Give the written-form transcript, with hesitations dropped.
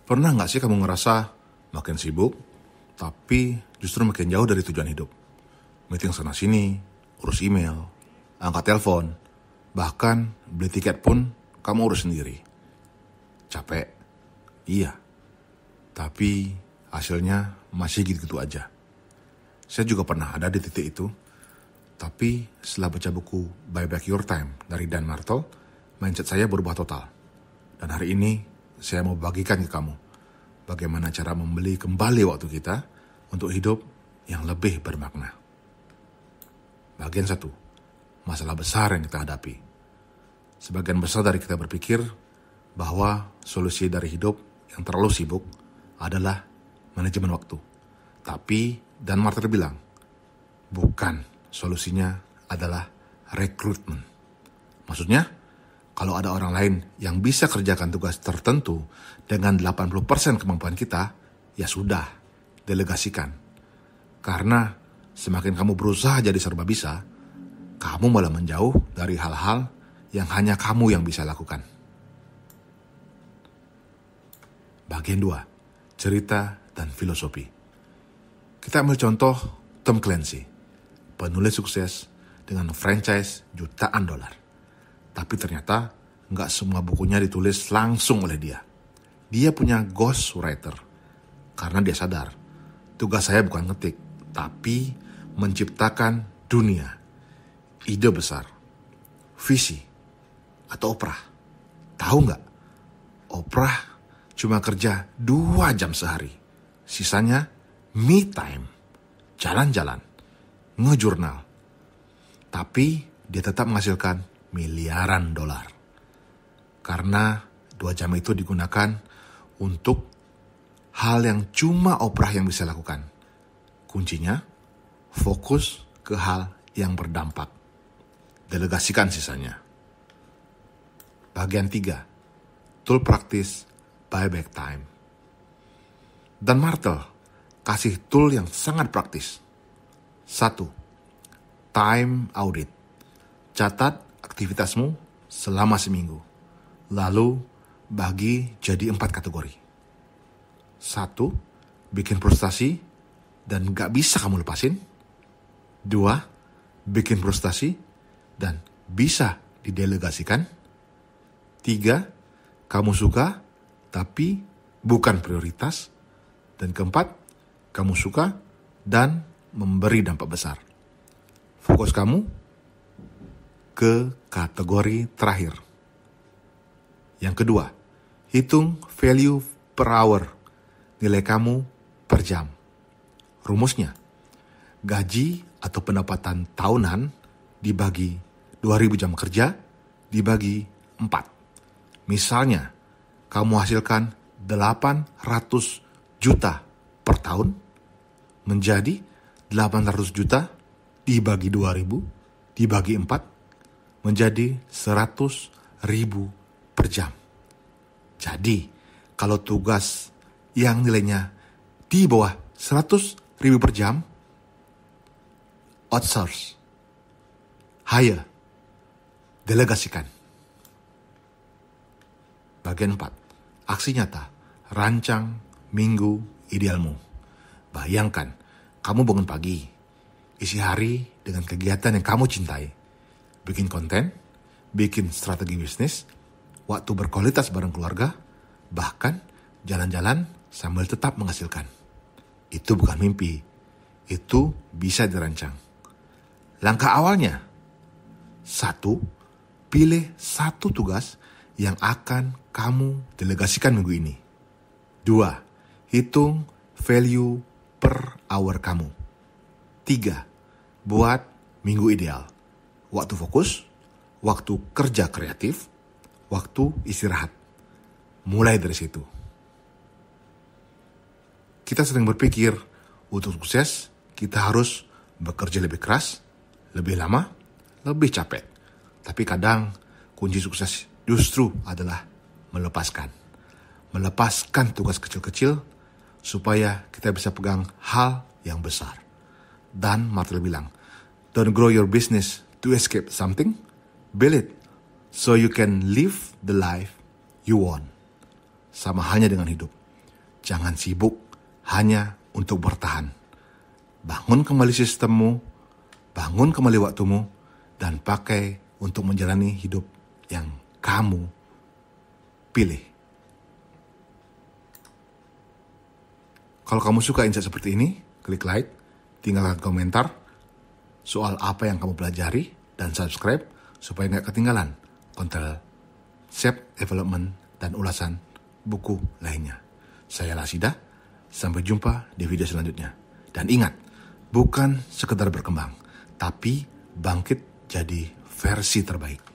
Pernah nggak sih kamu ngerasa makin sibuk, tapi justru makin jauh dari tujuan hidup? Meeting sana-sini, urus email, angkat telepon, bahkan beli tiket pun kamu urus sendiri. Capek? Iya. Tapi hasilnya masih gitu-gitu aja. Saya juga pernah ada di titik itu. Tapi setelah baca buku Buy Back Your Time dari Dan Martel, mindset saya berubah total. Dan hari ini saya mau bagikan ke kamu bagaimana cara membeli kembali waktu kita untuk hidup yang lebih bermakna. Bagian 1, masalah besar yang kita hadapi. Sebagian besar dari kita berpikir bahwa solusi dari hidup yang terlalu sibuk adalah manajemen waktu. Tapi Dan Martel bilang, bukan, solusinya adalah rekrutmen. Maksudnya, kalau ada orang lain yang bisa kerjakan tugas tertentu dengan 80% kemampuan kita, ya sudah, delegasikan. Karena semakin kamu berusaha jadi serba bisa, kamu malah menjauh dari hal-hal yang hanya kamu yang bisa lakukan. Bagian 2, cerita dan filosofi. Kita ambil contoh Tom Clancy, penulis sukses dengan franchise jutaan dolar. Tapi ternyata nggak semua bukunya ditulis langsung oleh dia. Dia punya ghostwriter. Karena dia sadar, tugas saya bukan ngetik, tapi menciptakan dunia, ide besar, visi, atau Oprah. Tahu nggak? Oprah cuma kerja 2 jam sehari. Sisanya me time, jalan-jalan, ngejurnal. Tapi dia tetap menghasilkan miliaran dolar. Karena 2 jam itu digunakan untuk hal yang cuma Oprah yang bisa lakukan. Kuncinya, fokus ke hal yang berdampak. Delegasikan sisanya. Bagian 3, tool praktis Buy Back Time. Dan Martel kasih tool yang sangat praktis. 1, time audit. Catat aktivitasmu selama seminggu. Lalu bagi jadi 4 kategori. 1, bikin frustasi dan gak bisa kamu lepasin. 2, bikin frustasi dan bisa didelegasikan. 3, kamu suka tapi bukan prioritas. Dan 4, kamu suka dan memberi dampak besar. Fokus kamu ke kategori terakhir. Yang kedua, hitung value per hour, nilai kamu per jam. Rumusnya, gaji atau pendapatan tahunan dibagi 2.000 jam kerja dibagi 4. Misalnya, kamu hasilkan 800 juta per tahun, menjadi 800 juta dibagi 2.000 dibagi 4 menjadi 100.000 per jam. Jadi, kalau tugas yang nilainya di bawah 100.000 per jam, outsource, hire, delegasikan. Bagian 4, aksi nyata, rancang minggu idealmu. Bayangkan, kamu bangun pagi, isi hari dengan kegiatan yang kamu cintai. Bikin konten, bikin strategi bisnis, waktu berkualitas bareng keluarga, bahkan jalan-jalan sambil tetap menghasilkan. Itu bukan mimpi, itu bisa dirancang. Langkah awalnya, 1, pilih 1 tugas yang akan kamu delegasikan minggu ini. 2, hitung value per hour kamu. 3, buat minggu ideal. Waktu fokus, waktu kerja kreatif, waktu istirahat. Mulai dari situ. Kita sering berpikir, untuk sukses, kita harus bekerja lebih keras, lebih lama, lebih capek. Tapi kadang, kunci sukses justru adalah melepaskan. Melepaskan tugas kecil-kecil, supaya kita bisa pegang hal yang besar. Dan Martel bilang, don't grow your business to escape something, build it so you can live the life you want. Sama halnya dengan hidup. Jangan sibuk hanya untuk bertahan. Bangun kembali sistemmu, bangun kembali waktumu, dan pakai untuk menjalani hidup yang kamu pilih. Kalau kamu suka insight seperti ini, klik like, tinggalkan komentar soal apa yang kamu pelajari, dan subscribe supaya nggak ketinggalan konten self development dan ulasan buku lainnya. Saya Lasida, sampai jumpa di video selanjutnya. Dan ingat, bukan sekedar berkembang, tapi bangkit jadi versi terbaik.